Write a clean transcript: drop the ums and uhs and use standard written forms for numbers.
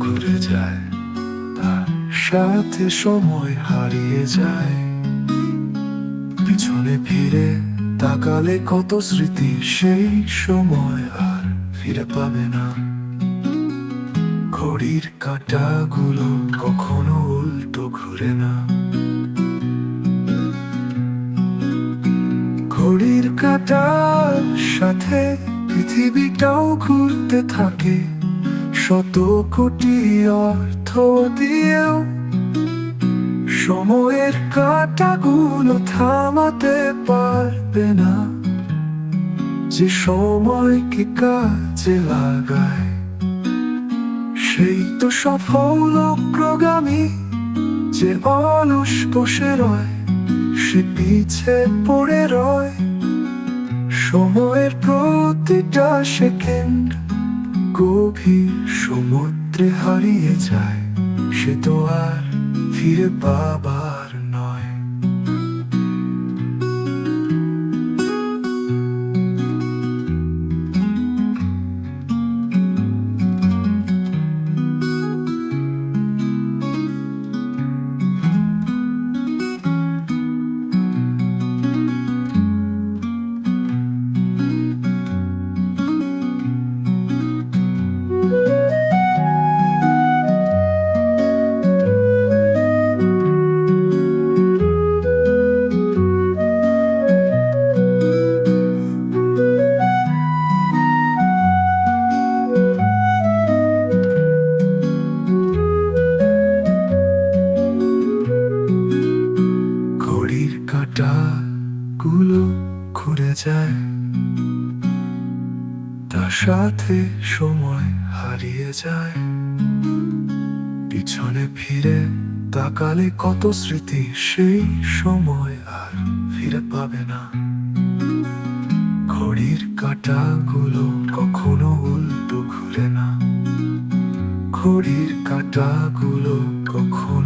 ঘুরে যায়, তার সাথে সময় হারিয়ে যায়। পিছনে ফিরে তাকালে কত স্মৃতি সেই সময় আর ফিরে পাবে না। ঘড়ির কাঁটাগুলো কখনো উল্টো ঘুরে না। ঘড়ির কাঁটার সাথে পৃথিবীটাও ঘুরতে থাকে, শত কোটি অর্থ দিয়েও সময়ের কাঁটাগুলো থামাতে পারবে না। যে সময়কে কাজে লাগায় সেই তো সফল অগ্রগামী। যে অলস বসে রয় সে পিছে পড়ে রয়। সময়ের প্রতিটা সেকেন্ড গভীর সমুদ্রে হারিয়ে যায়, সে তো আর ফিরে পাবার নয়। ঘড়ির কাঁটাগুলো ঘুরে যায়, তার সাথে সময় হারিয়ে যায়। পিছনে ফিরে তাকালে কত স্মৃতি সেই সময় আর ফিরে পাবে না। ঘড়ির কাঁটাগুলো কখনো উল্টো ঘুরে না। ঘড়ির কাঁটাগুলো কখনো